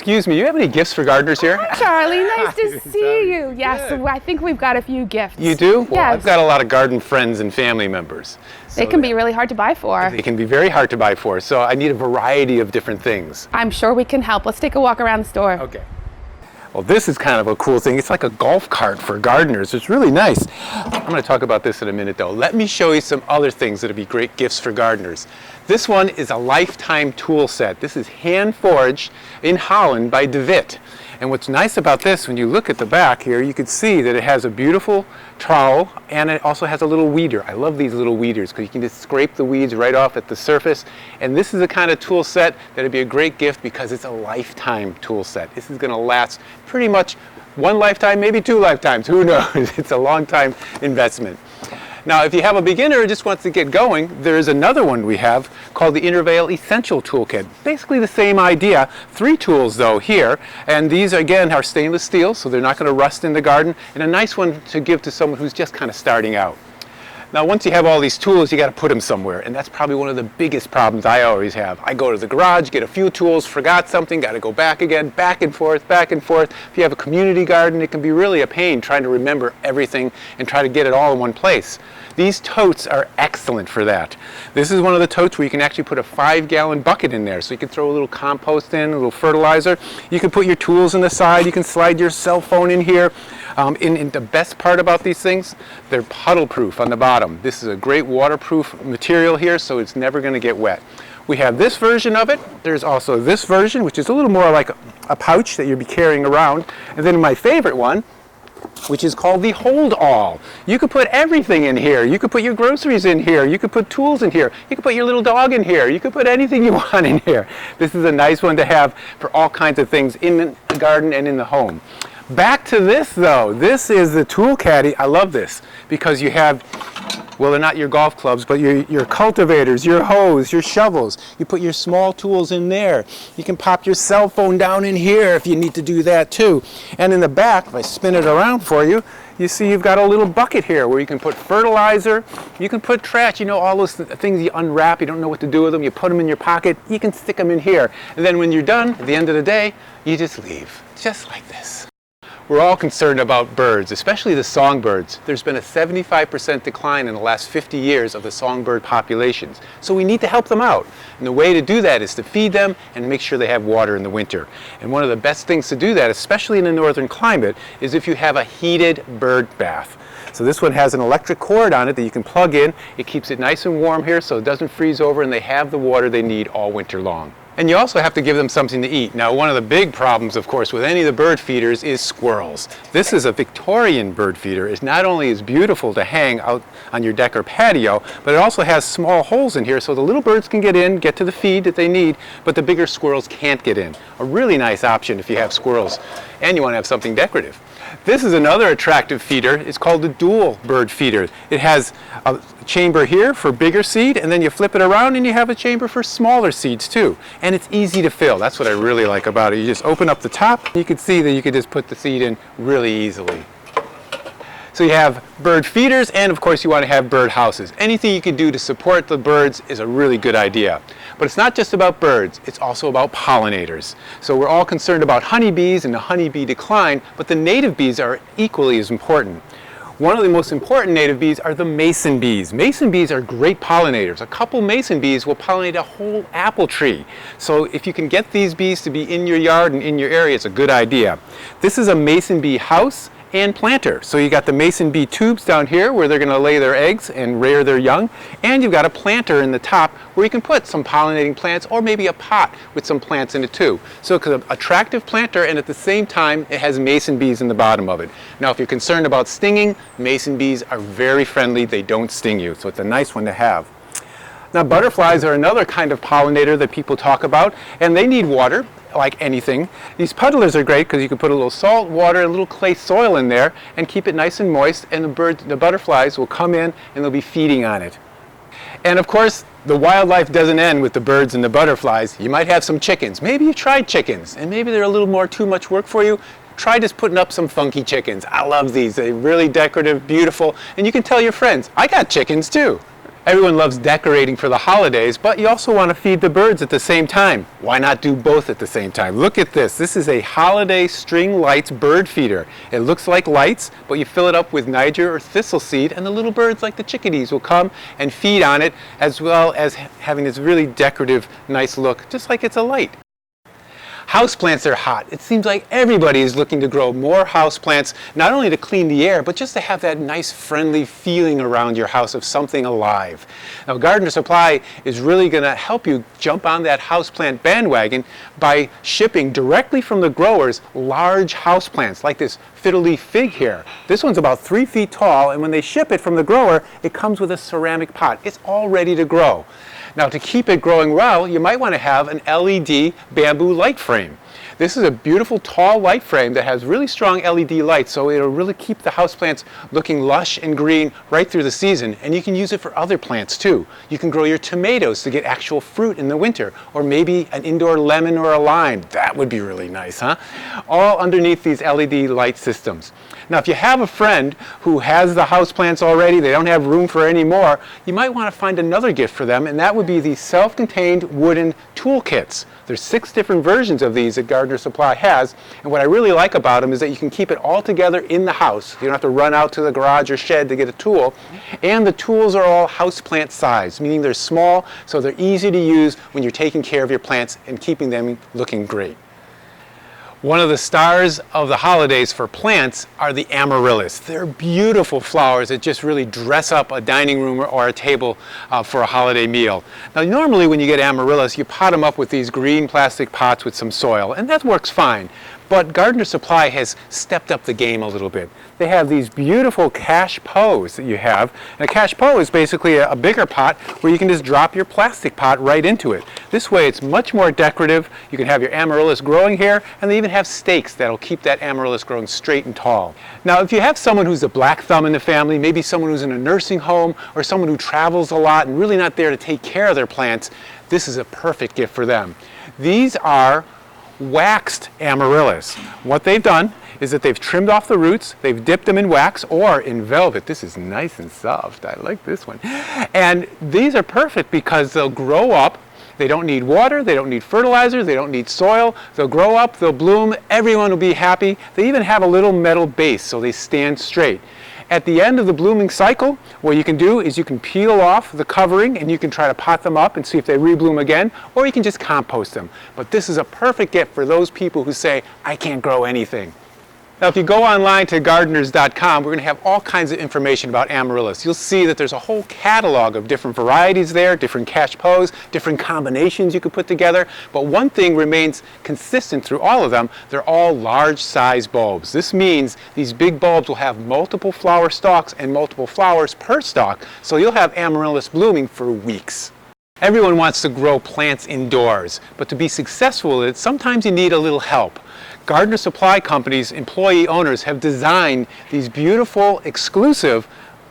excuse me, you have any gifts for gardeners here? Hi, Charlie, nice to see you. Yes, Good. I think we've got a few gifts. You do? Well, yes. I've got a lot of garden friends and family members. They can be really hard to buy for. They can be very hard to buy for, so I need a variety of different things. I'm sure we can help. Let's take a walk around the store. Okay. Well, this is kind of a cool thing. It's like a golf cart for gardeners. It's really nice. I'm going to talk about this in a minute, though. Let me show you some other things that would be great gifts for gardeners. This one is a lifetime tool set. This is hand forged in Holland by De Wit. And what's nice about this, when you look at the back here, you can see that it has a beautiful trowel and it also has a little weeder. I love these little weeders because you can just scrape the weeds right off at the surface. And this is the kind of tool set that would be a great gift because it's a lifetime tool set. This is going to last pretty much one lifetime, maybe 2 lifetimes. Who knows? It's a long time investment. Now, if you have a beginner who just wants to get going, there is another one we have called the Intervale Essential Toolkit. Basically the same idea, 3 tools though here, and these again are stainless steel, so they're not going to rust in the garden, and a nice one to give to someone who's just kind of starting out. Now, once you have all these tools, you got to put them somewhere, and that's probably one of the biggest problems I always have. I go to the garage, get a few tools, forgot something, got to go back again, back and forth, back and forth. If you have a community garden, it can be really a pain trying to remember everything and try to get it all in one place. These totes are excellent for that. This is one of the totes where you can actually put a 5-gallon bucket in there, so you can throw a little compost in, a little fertilizer. You can put your tools on the side, you can slide your cell phone in here. And the best part about these things, they're puddle-proof on the bottom. This is a great waterproof material here, so it's never going to get wet. We have this version of it. There's also this version, which is a little more like a pouch that you'll be carrying around. And then my favorite one, which is called the Holdall. You could put everything in here. You could put your groceries in here. You could put tools in here. You could put your little dog in here. You could put anything you want in here. This is a nice one to have for all kinds of things in the garden and in the home. Back to this though. This is the tool caddy. I love this because you have, well, they're not your golf clubs, but your cultivators, your hoes, your shovels. You put your small tools in there. You can pop your cell phone down in here if you need to do that too. And in the back, if I spin it around for you, you see you've got a little bucket here where you can put fertilizer, you can put trash, you know, all those things you unwrap, you don't know what to do with them, you put them in your pocket, you can stick them in here. And then when you're done, at the end of the day, you just leave, just like this. We're all concerned about birds, especially the songbirds. There's been a 75% decline in the last 50 years of the songbird populations. So we need to help them out. And the way to do that is to feed them and make sure they have water in the winter. And one of the best things to do that, especially in the northern climate, is if you have a heated bird bath. So this one has an electric cord on it that you can plug in. It keeps it nice and warm here so it doesn't freeze over, and they have the water they need all winter long. And you also have to give them something to eat. Now, one of the big problems, of course, with any of the bird feeders is squirrels. This is a Victorian bird feeder. It not only is beautiful to hang out on your deck or patio, but it also has small holes in here so the little birds can get in, get to the feed that they need, but the bigger squirrels can't get in. A really nice option if you have squirrels and you want to have something decorative. This is another attractive feeder. It's called the dual bird feeder. It has a chamber here for bigger seed, and then you flip it around and you have a chamber for smaller seeds too. And it's easy to fill. That's what I really like about it. You just open up the top. You can see that you can just put the seed in really easily. So you have bird feeders, and of course you want to have bird houses. Anything you can do to support the birds is a really good idea. But it's not just about birds, it's also about pollinators. So we're all concerned about honeybees and the honeybee decline, but the native bees are equally as important. One of the most important native bees are the mason bees. Mason bees are great pollinators. A couple mason bees will pollinate a whole apple tree. So if you can get these bees to be in your yard and in your area, it's a good idea. This is a mason bee house and planter. So you got the mason bee tubes down here where they're going to lay their eggs and rear their young, and you've got a planter in the top where you can put some pollinating plants or maybe a pot with some plants in it too. So it's an attractive planter, and at the same time it has mason bees in the bottom of it. Now if you're concerned about stinging, mason bees are very friendly. They don't sting you, so it's a nice one to have. Now butterflies are another kind of pollinator that people talk about, and they need water like anything. These puddlers are great because you can put a little salt, water, and a little clay soil in there and keep it nice and moist, and the butterflies will come in and they'll be feeding on it. And of course, the wildlife doesn't end with the birds and the butterflies. You might have some chickens. Maybe you tried chickens and maybe they're a little more too much work for you. Try just putting up some funky chickens. I love these. They're really decorative, beautiful, and you can tell your friends, I got chickens too. Everyone loves decorating for the holidays, but you also want to feed the birds at the same time. Why not do both at the same time? Look at this. This is a holiday string lights bird feeder. It looks like lights, but you fill it up with Niger or thistle seed, and the little birds like the chickadees will come and feed on it, as well as having this really decorative, nice look, just like it's a light. Houseplants are hot. It seems like everybody is looking to grow more houseplants, not only to clean the air, but just to have that nice friendly feeling around your house of something alive. Now, Gardener Supply is really going to help you jump on that houseplant bandwagon by shipping directly from the growers large houseplants like this fiddle leaf fig here. This one's about 3 feet tall, and when they ship it from the grower, it comes with a ceramic pot. It's all ready to grow. Now, to keep it growing well, you might want to have an LED bamboo light frame. This is a beautiful tall light frame that has really strong LED lights, so it'll really keep the houseplants looking lush and green right through the season, and you can use it for other plants too. You can grow your tomatoes to get actual fruit in the winter, or maybe an indoor lemon or a lime. That would be really nice, huh? All underneath these LED light systems. Now, if you have a friend who has the houseplants already, they don't have room for any more, you might want to find another gift for them, and that would be these self-contained wooden tool kits. There's 6 different versions of these that Gardener Supply has, and what I really like about them is that you can keep it all together in the house. You don't have to run out to the garage or shed to get a tool, and the tools are all houseplant size, meaning they're small, so they're easy to use when you're taking care of your plants and keeping them looking great. One of the stars of the holidays for plants are the Amaryllis. They're beautiful flowers that just really dress up a dining room or a table for a holiday meal. Now, normally when you get Amaryllis, you pot them up with these green plastic pots with some soil, and that works fine. But Gardener Supply has stepped up the game a little bit. They have these beautiful cache pots that you have. And a cache pot is basically a bigger pot where you can just drop your plastic pot right into it. This way it's much more decorative. You can have your Amaryllis growing here, and they even have stakes that'll keep that Amaryllis growing straight and tall. Now, if you have someone who's a black thumb in the family, maybe someone who's in a nursing home or someone who travels a lot and really not there to take care of their plants, this is a perfect gift for them. These are waxed Amaryllis. What they've done is that they've trimmed off the roots, they've dipped them in wax or in velvet. This is nice and soft. I like this one. And these are perfect because they'll grow up. They don't need water, they don't need fertilizer, they don't need soil. They'll grow up, they'll bloom, everyone will be happy. They even have a little metal base so they stand straight. At the end of the blooming cycle, what you can do is you can peel off the covering and you can try to pot them up and see if they rebloom again, or you can just compost them. But this is a perfect gift for those people who say, I can't grow anything. Now, if you go online to gardeners.com, we're going to have all kinds of information about Amaryllis. You'll see that there's a whole catalog of different varieties there, different cache pots, different combinations you could put together. But one thing remains consistent through all of them. They're all large size bulbs. This means these big bulbs will have multiple flower stalks and multiple flowers per stalk. So you'll have Amaryllis blooming for weeks. Everyone wants to grow plants indoors, but to be successful with it, sometimes you need a little help. Gardener Supply Company's employee owners have designed these beautiful, exclusive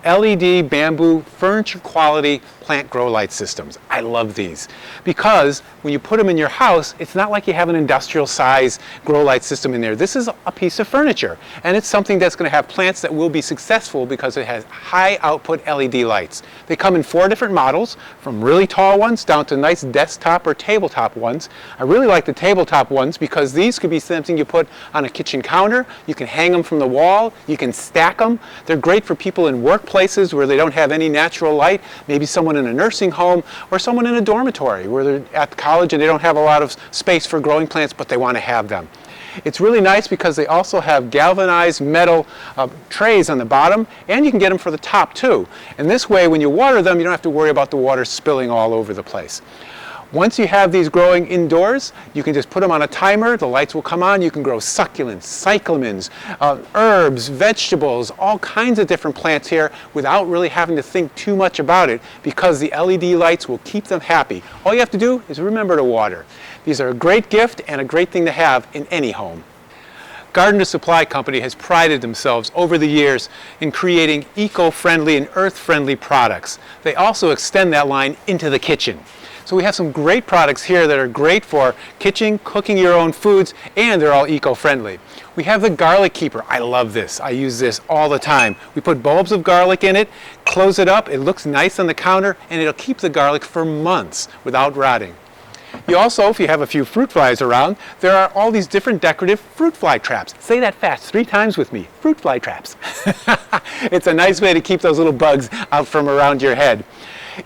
LED bamboo furniture quality plant grow light systems. I love these because when you put them in your house, it's not like you have an industrial size grow light system in there. This is a piece of furniture, and it's something that's going to have plants that will be successful because it has high output LED lights. They come in 4 different models, from really tall ones down to nice desktop or tabletop ones. I really like the tabletop ones because these could be something you put on a kitchen counter. You can hang them from the wall. You can stack them. They're great for people in workplaces where they don't have any natural light, maybe someone in a nursing home or someone in a dormitory where they're at college and they don't have a lot of space for growing plants, but they want to have them. It's really nice because they also have galvanized metal trays on the bottom, and you can get them for the top too. And this way, when you water them, you don't have to worry about the water spilling all over the place. Once you have these growing indoors, you can just put them on a timer, the lights will come on, you can grow succulents, cyclamens, herbs, vegetables, all kinds of different plants here without really having to think too much about it because the LED lights will keep them happy. All you have to do is remember to water. These are a great gift and a great thing to have in any home. Gardener Supply Company has prided themselves over the years in creating eco-friendly and earth-friendly products. They also extend that line into the kitchen. So we have some great products here that are great for kitchen, cooking your own foods, and they're all eco-friendly. We have the garlic keeper. I love this. I use this all the time. We put bulbs of garlic in it, close it up, it looks nice on the counter, and it'll keep the garlic for months without rotting. You also, if you have a few fruit flies around, there are all these different decorative fruit fly traps. Say that fast 3 times with me. Fruit fly traps. It's a nice way to keep those little bugs out from around your head.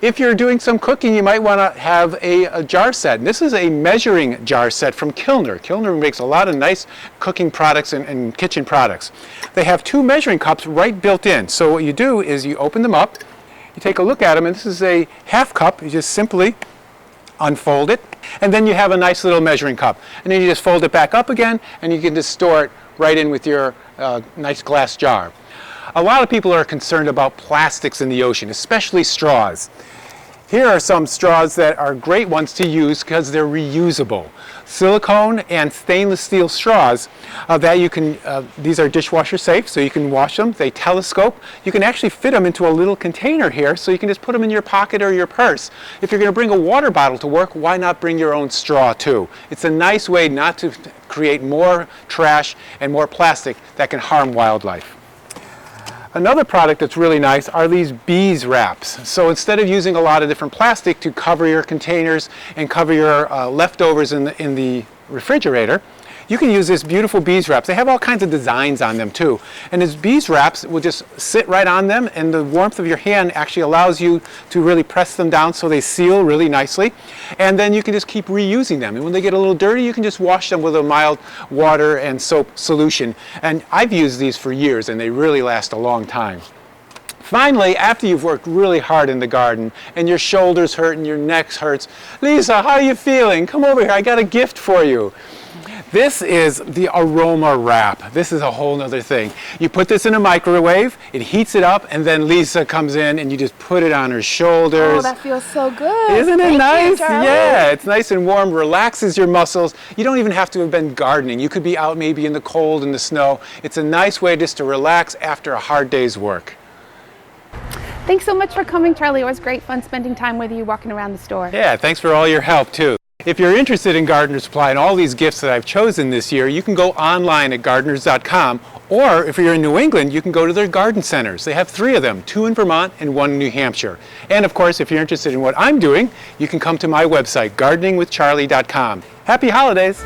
If you're doing some cooking, you might want to have a jar set. And this is a measuring jar set from Kilner. Kilner makes a lot of nice cooking products and kitchen products. They have 2 measuring cups right built in. So what you do is you open them up, you take a look at them, and this is a half cup. You just simply unfold it, and then you have a nice little measuring cup. And then you just fold it back up again, and you can just store it right in with your nice glass jar. A lot of people are concerned about plastics in the ocean, especially straws. Here are some straws that are great ones to use because they're reusable. Silicone and stainless steel straws that you can, these are dishwasher safe, so you can wash them. They telescope. You can actually fit them into a little container here, so you can just put them in your pocket or your purse. If you're going to bring a water bottle to work, why not bring your own straw too? It's a nice way not to create more trash and more plastic that can harm wildlife. Another product that's really nice are these bees wraps. So instead of using a lot of different plastic to cover your containers and cover your leftovers in the refrigerator, you can use this beautiful bees wraps. They have all kinds of designs on them too. And these bees wraps will just sit right on them, and the warmth of your hand actually allows you to really press them down so they seal really nicely. And then you can just keep reusing them. And when they get a little dirty, you can just wash them with a mild water and soap solution. And I've used these for years, and they really last a long time. Finally, after you've worked really hard in the garden and your shoulders hurt and your neck hurts, Lisa, how are you feeling? Come over here, I got a gift for you. This is the Aroma wrap. This is a whole nother thing. You put this in a microwave, it heats it up, and then Lisa comes in and you just put it on her shoulders. Oh, that feels so good. Isn't it Thank nice? you, Charlie. Yeah, it's nice and warm, relaxes your muscles. You don't even have to have been gardening. You could be out maybe in the cold and the snow. It's a nice way just to relax after a hard day's work. Thanks so much for coming, Charlie. It was great fun spending time with you walking around the store. Yeah, thanks for all your help too. If you're interested in gardener supply and all these gifts that I've chosen this year, you can go online at gardeners.com, or if you're in New England, you can go to their garden centers. They have 3 of them, 2 in Vermont and 1 in New Hampshire. And of course, if you're interested in what I'm doing, you can come to my website, gardeningwithcharlie.com. Happy holidays!